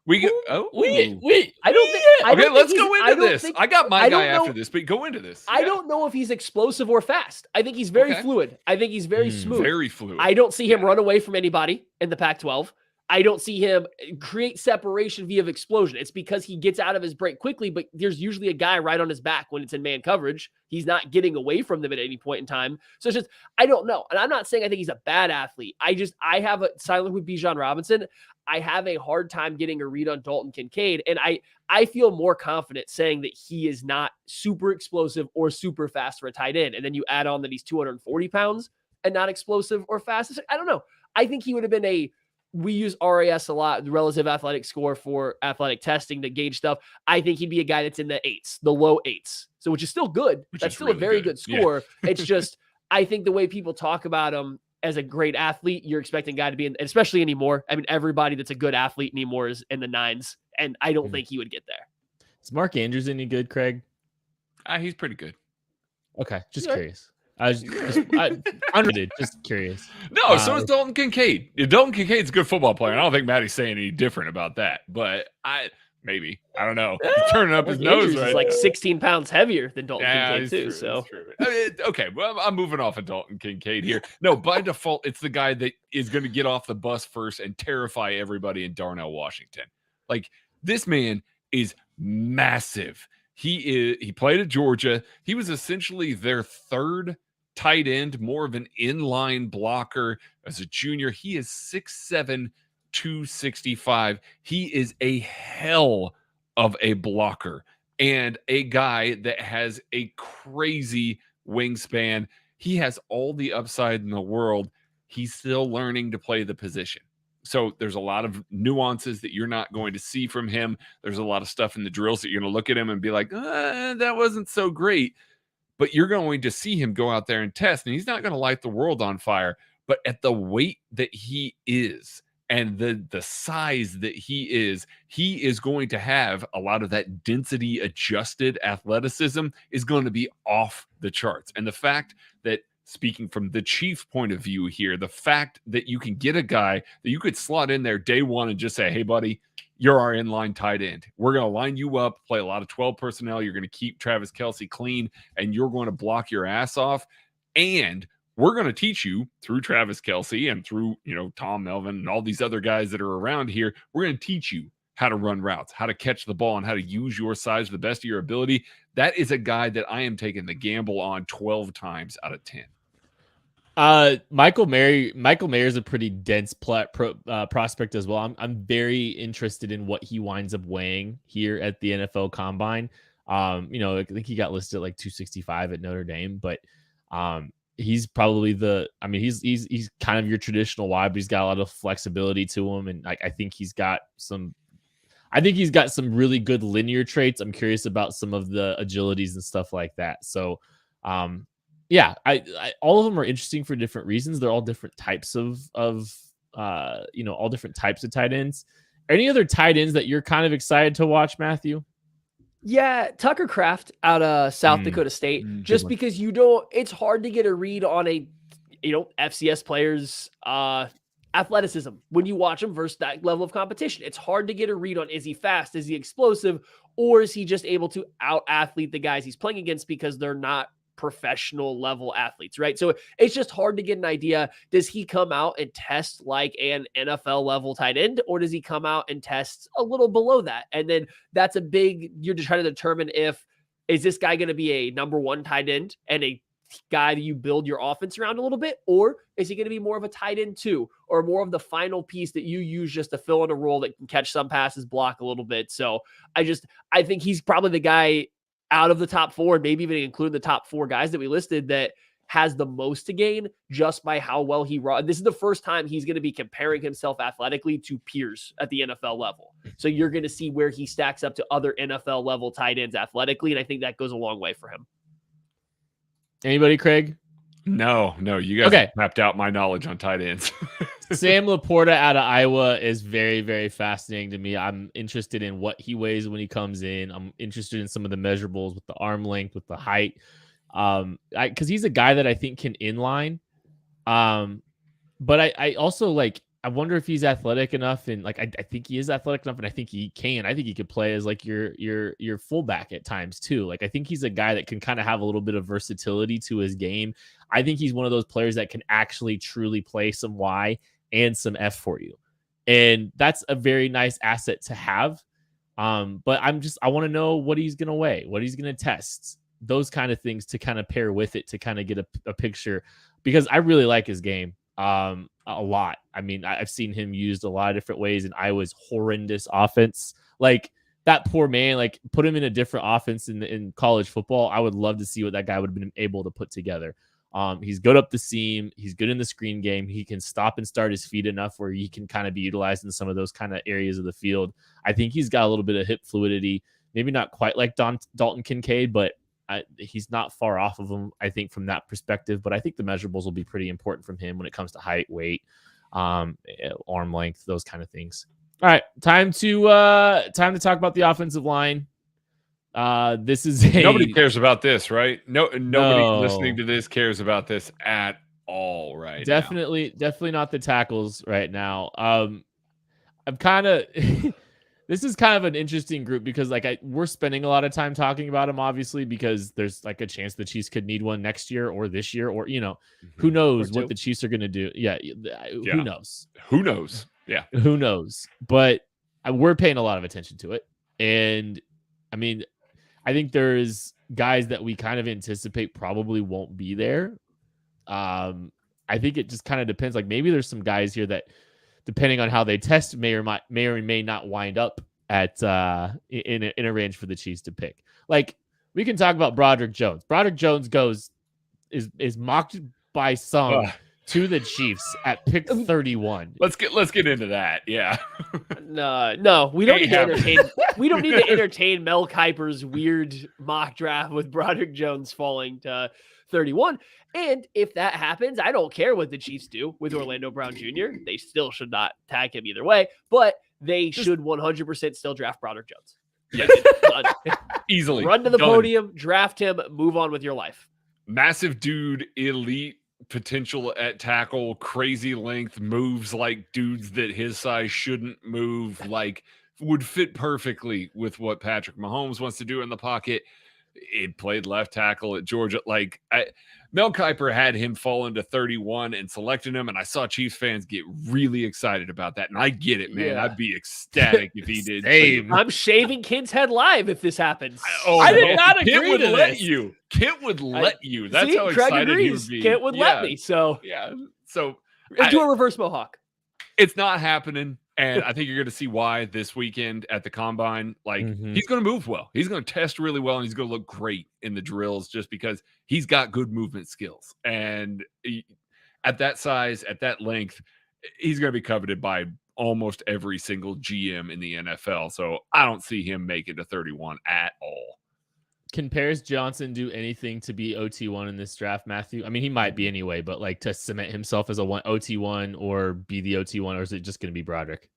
Wait, I don't think. Okay, let's go into this. I got my guy after this, but go into this. I don't know if he's explosive or fast. I think he's very fluid. I think he's very smooth. Very fluid. I don't see him run away from anybody in the Pac-12. I don't see him create separation via explosion. It's because he gets out of his break quickly, but there's usually a guy right on his back when it's in man coverage. He's not getting away from them at any point in time. So it's just, I don't know. And I'm not saying I think he's a bad athlete. I have a silent with Bijan Robinson. I have a hard time getting a read on Dalton Kincaid. And I feel more confident saying that he is not super explosive or super fast for a tight end. And then you add on that he's 240 pounds and not explosive or fast. I don't know. I think he would have been we use RAS a lot, the relative athletic score for athletic testing to gauge stuff. I think he'd be a guy that's in the 8s, the low 8s. So, which is still good. That's still really a very good score. Yeah. It's just, I think the way people talk about him as a great athlete, you're expecting a guy to be in, especially anymore. I mean, everybody that's a good athlete anymore is in the 9s. And I don't think he would get there. Is Mark Andrews any good, Craig? He's pretty good. Okay. Just curious. I was just curious. No, so is Dalton Kincaid. Dalton Kincaid's a good football player. And I don't think Maddie's saying any different about that. But I don't know. He's turning up his nose right. He's like 16 pounds heavier than Dalton Kincaid too. True, so okay, well, I'm moving off of Dalton Kincaid here. No, by default, it's the guy that is going to get off the bus first and terrify everybody in Darnell, Washington. Like, this man is massive. He played at Georgia. He was essentially their third tight end, more of an inline blocker as a junior. He is 6'7", 265. He is a hell of a blocker and a guy that has a crazy wingspan. He has all the upside in the world. He's still learning to play the position. So there's a lot of nuances that you're not going to see from him. There's a lot of stuff in the drills that you're going to look at him and be like, that wasn't so great. But you're going to see him go out there and test, and he's not going to light the world on fire. But at the weight that he is and the size that he is going to have a lot of that density adjusted athleticism is going to be off the charts. And the fact that, speaking from the Chief point of view here, the fact that you can get a guy that you could slot in there day one and just say, hey, buddy, you're our inline tight end. We're going to line you up, play a lot of 12 personnel. You're going to keep Travis Kelce clean, and you're going to block your ass off. And we're going to teach you through Travis Kelce and through, Tom Melvin and all these other guys that are around here. We're going to teach you how to run routes, how to catch the ball, and how to use your size to the best of your ability. That is a guy that I am taking the gamble on 12 times out of 10. Michael Mayer is a pretty dense prospect as well. I'm very interested in what he winds up weighing here at the NFL Combine. I think he got listed at like 265 at Notre Dame, but he's probably he's kind of your traditional wide, but he's got a lot of flexibility to him, and I think he's got some really good linear traits. I'm curious about some of the agilities and stuff like that. So, yeah, I all of them are interesting for different reasons. They're all different types of all different types of tight ends. Any other tight ends that you're kind of excited to watch, Matthew? Yeah, Tucker Kraft out of South Dakota State, just because it's hard to get a read on a, FCS player's athleticism when you watch him versus that level of competition. It's hard to get a read on, is he fast? Is he explosive? Or is he just able to out-athlete the guys he's playing against because they're not professional level athletes, right? So it's just hard to get an idea. Does he come out and test like an NFL level tight end, or does he come out and test a little below that? And then you're just trying to determine is this guy going to be a number one tight end and a guy that you build your offense around a little bit, or is he going to be more of a tight end too, or more of the final piece that you use just to fill in a role that can catch some passes, block a little bit? So I think he's probably the guy out of the top four, maybe even including the top four guys that we listed, that has the most to gain just by how well he runs. This is the first time he's going to be comparing himself athletically to peers at the NFL level. So you're going to see where he stacks up to other NFL level tight ends athletically. And I think that goes a long way for him. Anybody, Craig? No, you guys have mapped out my knowledge on tight ends. Sam Laporta out of Iowa is very, very fascinating to me. I'm interested in what he weighs when he comes in. I'm interested in some of the measurables with the arm length, with the height. Because he's a guy that I think can inline. But I also I wonder if he's athletic enough, and I think he is athletic enough, and I think he can. I think he could play as your fullback at times too. I think he's a guy that can kind of have a little bit of versatility to his game. I think he's one of those players that can actually truly play some Y and some F for you, and that's a very nice asset to have. But I want to know what he's gonna weigh, what he's gonna test, those kind of things to kind of pair with it to kind of get a picture, because I really like his game. A lot. I mean, I've seen him used a lot of different ways in Iowa's horrendous offense. That poor man, put him in a different offense in college football. I would love to see what that guy would have been able to put together. He's good up the seam. He's good in the screen game. He can stop and start his feet enough where he can kind of be utilized in some of those kind of areas of the field. I think he's got a little bit of hip fluidity, maybe not quite like Dalton Kincaid, but he's not far off of him, I think, from that perspective. But I think the measurables will be pretty important from him when it comes to height, weight, arm length, those kind of things. All right, time to talk about the offensive line. This is nobody cares about this, right? Nobody listening to this cares about this at all, right? Definitely not the tackles right now. I'm kind of. This is kind of an interesting group because we're spending a lot of time talking about him, obviously, because there's a chance the Chiefs could need one next year or this year, or who knows what the Chiefs are going to do. Yeah. Who knows? Yeah. Who knows? But we're paying a lot of attention to it. And I mean, I think there's guys that we kind of anticipate probably won't be there. I think it just kind of depends. Maybe there's some guys here that, depending on how they test, may or may not wind up at in a range for the Chiefs to pick. We can talk about Broderick Jones. Broderick Jones is mocked by some to the Chiefs at pick 31. Let's get into that. Yeah. No, we don't need to entertain. We don't need to entertain Mel Kiper's weird mock draft with Broderick Jones falling to 31. And if that happens, I don't care what the Chiefs do with Orlando Brown Jr. They still should not tag him either way, but they should 100% still draft Broderick Jones. Yes. Easily. Run to the Done. podium, draft him, move on with your life. Massive dude, elite potential at tackle, crazy length, moves like dudes that his size shouldn't move, like would fit perfectly with what Patrick Mahomes wants to do in the pocket. It played left tackle at Georgia. Like Mel Kiper had him fall into 31 and selected him, and I saw Chiefs fans get really excited about that. And I get it, man. Yeah. I'd be ecstatic if he did. Same. I'm shaving Kent's head live if this happens. I did man, not Kent agree would to let this. you. Kent would let you. That's See, how Craig excited agrees. he would be. Kent would let me. So Yeah. So do a reverse mohawk. it's not happening. And I think you're going to see why this weekend at the combine. Like, he's going to move well. He's going to test really well, and he's going to look great in the drills just because he's got good movement skills. And at that size, at that length, he's going to be coveted by almost every single GM in the NFL. So I don't see him make it to 31 at all. Can Paris Johnson do anything to be OT1 in this draft, Matthew? I mean, he might be anyway, but like to cement himself as a OT1 or be the OT1, or is it just going to be Broderick?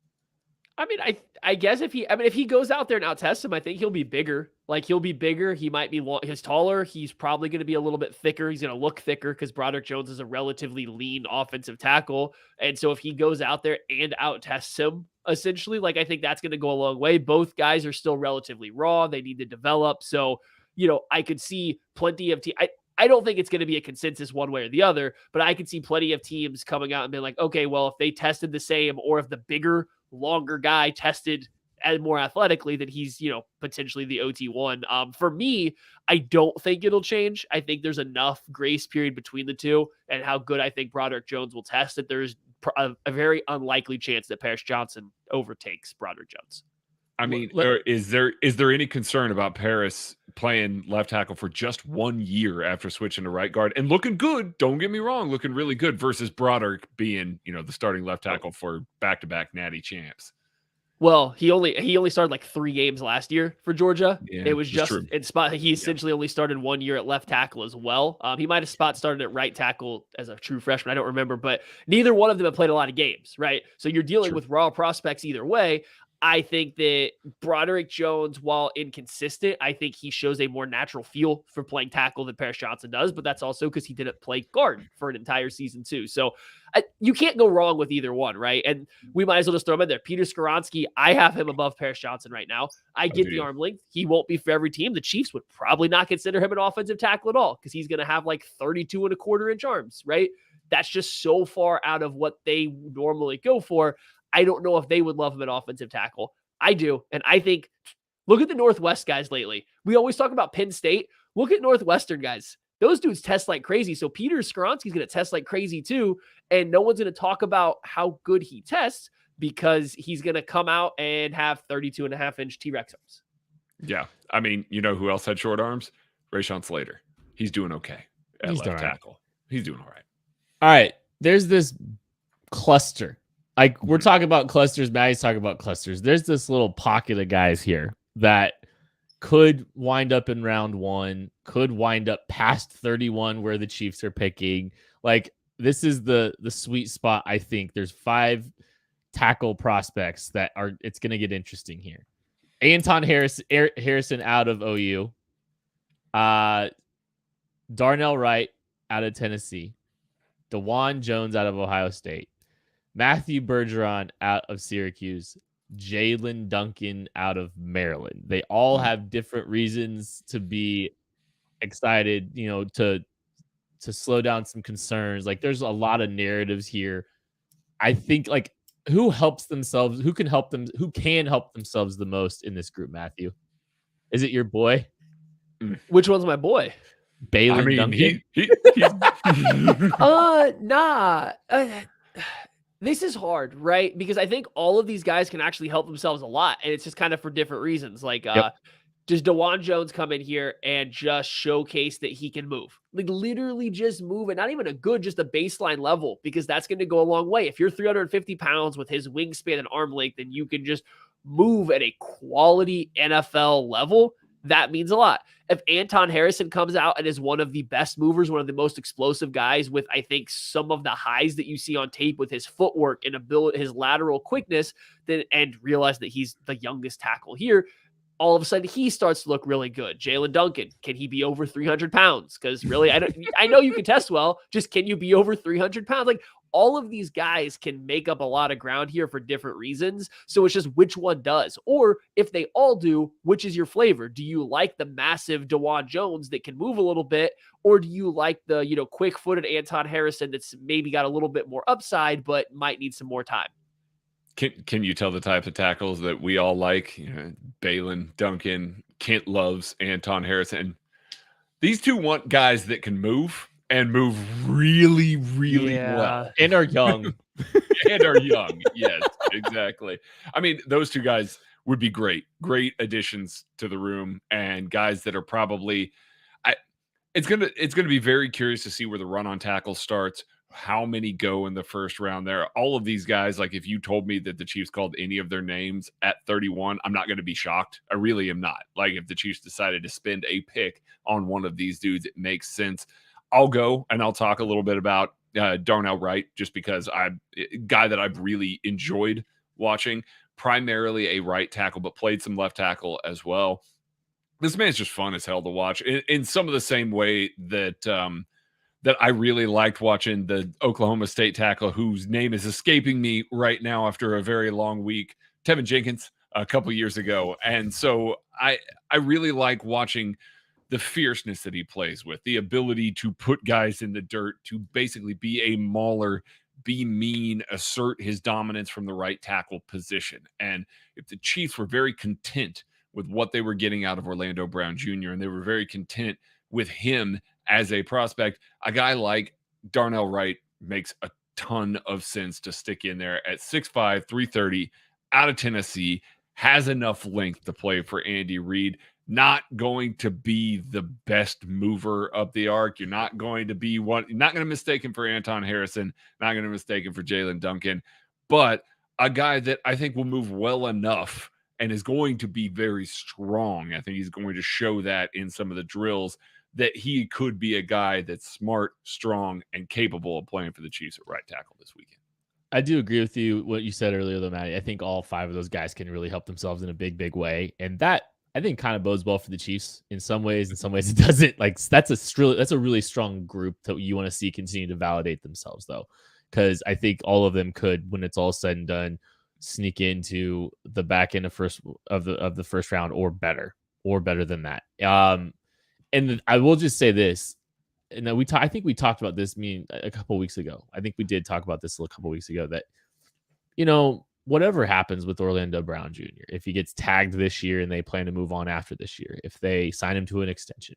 I mean, I guess if he goes out there and out-tests him, I think he'll be bigger. Like, he'll be bigger. He might be he's taller. He's probably going to be a little bit thicker. He's going to look thicker because Broderick Jones is a relatively lean offensive tackle. And so if he goes out there and out-tests him, essentially, like, I think that's going to go a long way. Both guys are still relatively raw. They need to develop. So, I could see plenty of I don't think it's going to be a consensus one way or the other, but I could see plenty of teams coming out and being like, okay, well, if they tested the same, or if the bigger, longer guy tested and more athletically, then he's, potentially the OT1. For me, I don't think it'll change. I think there's enough grace period between the two and how good I think Broderick Jones will test that there's a very unlikely chance that Paris Johnson overtakes Broderick Jones. I mean, is there any concern about Paris playing left tackle for just 1 year after switching to right guard and looking good? Don't get me wrong, looking really good versus Broderick being, the starting left tackle for back-to-back Natty champs. Well, he only started like 3 games last year for Georgia. Yeah, it was just true. in spot. He essentially only started 1 year at left tackle as well. He might have started at right tackle as a true freshman. I don't remember, but neither one of them have played a lot of games, right? So you're dealing with raw prospects either way. I think that Broderick Jones, while inconsistent, I think he shows a more natural feel for playing tackle than Paris Johnson does, but that's also because he didn't play guard for an entire season too. So you can't go wrong with either one, right? And we might as well just throw him in there. Peter Skoronski, I have him above Paris Johnson right now. I get the arm length. He won't be for every team. The Chiefs would probably not consider him an offensive tackle at all because he's going to have like 32.25-inch arms, right? That's just so far out of what they normally go for. I don't know if they would love him at offensive tackle. I do. And I think, look at the Northwest guys lately. We always talk about Penn State. Look at Northwestern guys. Those dudes test like crazy. So Peter Skoronski's going to test like crazy too. And no one's going to talk about how good he tests because he's going to come out and have 32.5-inch T-Rex arms. Yeah. I mean, who else had short arms? Rashawn Slater. He's doing okay at left tackle. He's doing all right. All right. There's this cluster. Like, we're talking about clusters. Maddie's talking about clusters. There's this little pocket of guys here that could wind up in round 1, could wind up past 31 where the Chiefs are picking. Like, this is the sweet spot, I think. There's 5 tackle prospects that it's going to get interesting here. Anton Harrison out of OU. Darnell Wright out of Tennessee. DeJuan Jones out of Ohio State. Matthew Bergeron out of Syracuse, Jalen Duncan out of Maryland. They all have different reasons to be excited, to slow down some concerns. Like, there's a lot of narratives here. I think, like, who can help themselves the most in this group, Matthew? Is it your boy? Which one's my boy? Balin Duncan? Nah. This is hard, right? Because I think all of these guys can actually help themselves a lot, and it's just kind of for different reasons. Like, does DeJuan Jones come in here and just showcase that he can move? Like, literally just move, and not even just a baseline level, because that's going to go a long way. If you're 350 pounds with his wingspan and arm length, and you can just move at a quality NFL level, that means a lot. If Anton Harrison comes out and is one of the best movers, one of the most explosive guys with, I think, some of the highs that you see on tape with his footwork and ability, his lateral quickness, then and realize that he's the youngest tackle here, all of a sudden he starts to look really good. Jalen Duncan, can he be over 300 pounds? Because really, I know you can test well, just can you be over 300 pounds? Like, all of these guys can make up a lot of ground here for different reasons. So it's just which one does. Or if they all do, which is your flavor? Do you like the massive DeJuan Jones that can move a little bit? Or do you like the, quick-footed Anton Harrison that's maybe got a little bit more upside, but might need some more time? Can you tell the type of tackles that we all like? Balin, Duncan, Kent loves Anton Harrison. These two want guys that can move and move really, really well. And are young. And are young. Yes, exactly. I mean, those two guys would be great additions to the room, and guys that are probably it's gonna be very curious to see where the run on tackle starts, how many go in the first round there. All of these guys, like, if you told me that the Chiefs called any of their names at 31, I'm not going to be shocked. I really am not. Like, if the Chiefs decided to spend a pick on one of these dudes, it makes sense. I'll go and I'll talk a little bit about Darnell Wright, just because I'm a guy that I've really enjoyed watching, primarily a right tackle, but played some left tackle as well. This man's just fun as hell to watch in some of the same way that that I really liked watching the Oklahoma State tackle, whose name is escaping me right now after a very long week, Tevin Jenkins, a couple years ago. And so I really like watching the fierceness that he plays with, the ability to put guys in the dirt, to basically be a mauler, be mean, assert his dominance from the right tackle position. And if the Chiefs were very content with what they were getting out of Orlando Brown Jr., and they were very content with him as a prospect, a guy like Darnell Wright makes a ton of sense to stick in there at 6'5", 330, out of Tennessee, has enough length to play for Andy Reid. Not going to be the best mover up the arc. You're not going to be one. You're not going to mistake him for Anton Harrison. Not going to mistake him for Jalen Duncan. But a guy that I think will move well enough and is going to be very strong. I think he's going to show that in some of the drills, that he could be a guy that's smart, strong, and capable of playing for the Chiefs at right tackle this weekend. I do agree with you, what you said earlier, though, Matty. I think all five of those guys can really help themselves in a big, big way. And that, I think, kind of bodes well for the Chiefs in some ways. In some ways, it doesn't. Like, that's a really strong group that you want to see continue to validate themselves, though, because I think all of them could, when it's all said and done, sneak into the back end of the first round or better than that. And I will just say this, and I think we talked about this a couple weeks ago. I think we did talk about this a couple weeks ago, that, whatever happens with Orlando Brown Jr., if he gets tagged this year and they plan to move on after this year, if they sign him to an extension,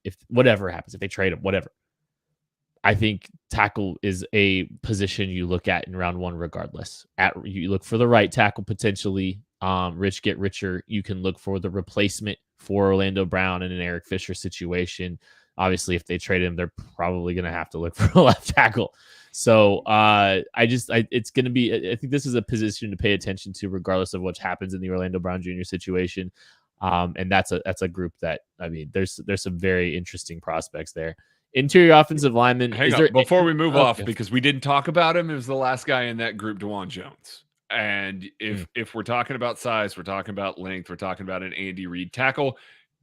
if whatever happens, if they trade him, whatever, I think tackle is a position you look at in round one regardless. You look for the right tackle potentially. Rich get richer. You can look for the replacement for Orlando Brown in an Eric Fisher situation. Obviously, if they trade him, they're probably going to have to look for a left tackle. So it's going to be, I think this is a position to pay attention to regardless of what happens in the Orlando Brown Jr. situation. And that's a group that, I mean, there's some very interesting prospects there. Interior offensive lineman. Hang on, before we move off, because we didn't talk about him, it was the last guy in that group, DeJuan Jones. And if we're talking about size, we're talking about length, we're talking about an Andy Reid tackle,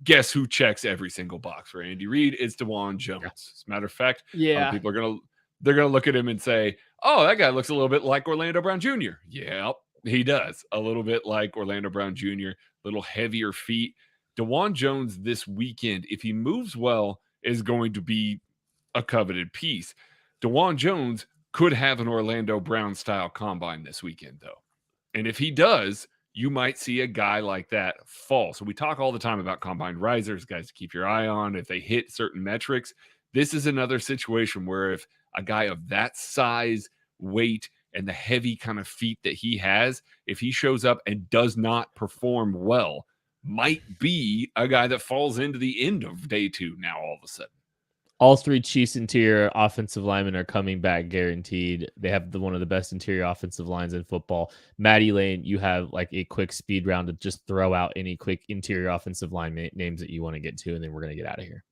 guess who checks every single box for Andy Reid? It's DeJuan Jones. Yeah. As a matter of fact, people are they're gonna look at him and say, "Oh, that guy looks a little bit like Orlando Brown Jr." Yeah, he does. A little bit like Orlando Brown Jr., little heavier feet. DeJuan Jones this weekend, if he moves well, is going to be a coveted piece. DeJuan Jones could have an Orlando Brown style combine this weekend, though. And if he does, you might see a guy like that fall. So we talk all the time about combine risers, guys to keep your eye on if they hit certain metrics. This is another situation where if a guy of that size, weight, and the heavy kind of feet that he has, if he shows up and does not perform well, might be a guy that falls into the end of day two now all of a sudden. All three Chiefs interior offensive linemen are coming back guaranteed. They have one of the best interior offensive lines in football. Maddie Lane, you have like a quick speed round to just throw out any quick interior offensive line names that you want to get to, and then we're going to get out of here.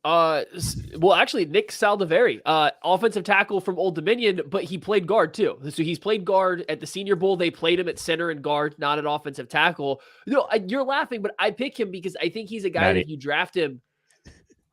Well, actually, Nick Saldiveri, offensive tackle from Old Dominion, but he played guard too. So he's played guard at the Senior Bowl. They played him at center and guard, not at offensive tackle. No, you're laughing, but I pick him because I think he's a guy that if you draft him,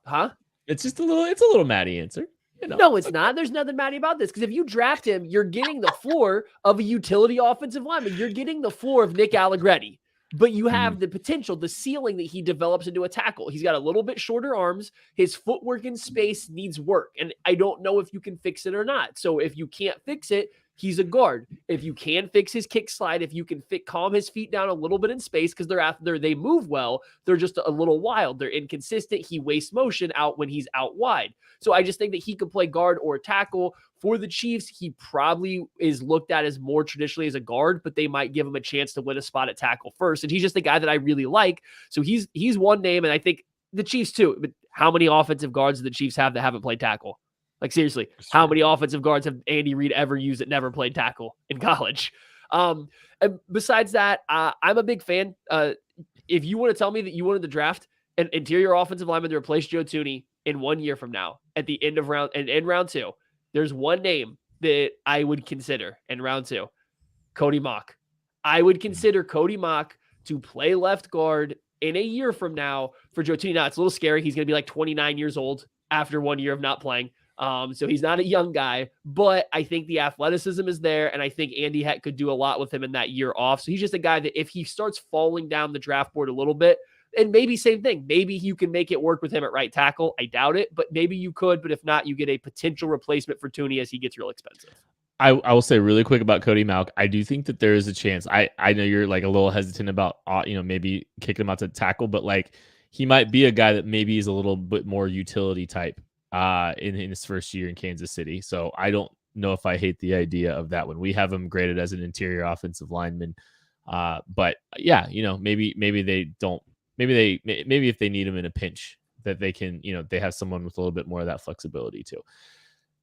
huh? It's a little Maddie answer. You know. No, it's not. There's nothing Maddie about this because if you draft him, you're getting the floor of a utility offensive lineman. You're getting the floor of Nick Allegretti. But you have the potential, the ceiling that he develops into a tackle. He's got a little bit shorter arms. His footwork in space needs work. And I don't know if you can fix it or not. So if you can't fix it, he's a guard. If you can fix his kick slide, if you can calm his feet down a little bit in space, because they move well, they're just a little wild. They're inconsistent. He wastes motion out when he's out wide. So I just think that he could play guard or tackle. For the Chiefs, he probably is looked at as more traditionally as a guard, but they might give him a chance to win a spot at tackle first. And he's just a guy that I really like. So he's one name, and I think the Chiefs too. But how many offensive guards do the Chiefs have that haven't played tackle? Like seriously, how many offensive guards have Andy Reid ever used that never played tackle in college? And besides that, I'm a big fan. If you want to tell me that you wanted to draft an interior offensive lineman to replace Joe Thuney in 1 year from now, at the end of round 2, there's one name that I would consider in round 2, Cody Mock. I would consider Cody Mock to play left guard in a year from now for Joe Thuney. Now, it's a little scary. He's going to be like 29 years old after 1 year of not playing. So he's not a young guy, but I think the athleticism is there, and I think Andy Heck could do a lot with him in that year off. So he's just a guy that if he starts falling down the draft board a little bit, and maybe same thing, maybe you can make it work with him at right tackle. I doubt it, but maybe you could. But if not, you get a potential replacement for Thuney as he gets real expensive. I will say really quick about Cody Mock. I do think that there is a chance. I know you're like a little hesitant about maybe kicking him out to tackle, but like he might be a guy that maybe is a little bit more utility type in his first year in Kansas City. So I don't know if I hate the idea of that one. We have him graded as an interior offensive lineman, but yeah, maybe they don't. Maybe if they need him in a pinch, that they can, they have someone with a little bit more of that flexibility too.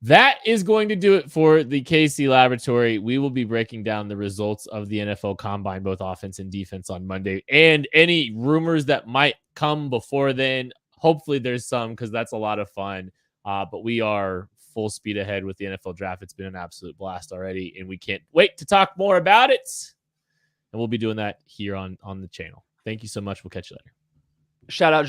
That is going to do it for the KC Laboratory. We will be breaking down the results of the NFL Combine, both offense and defense, on Monday, and any rumors that might come before then. Hopefully there's some, because that's a lot of fun. But we are full speed ahead with the NFL Draft. It's been an absolute blast already, and we can't wait to talk more about it. And we'll be doing that here on the channel. Thank you so much. We'll catch you later. Shout out Jordan.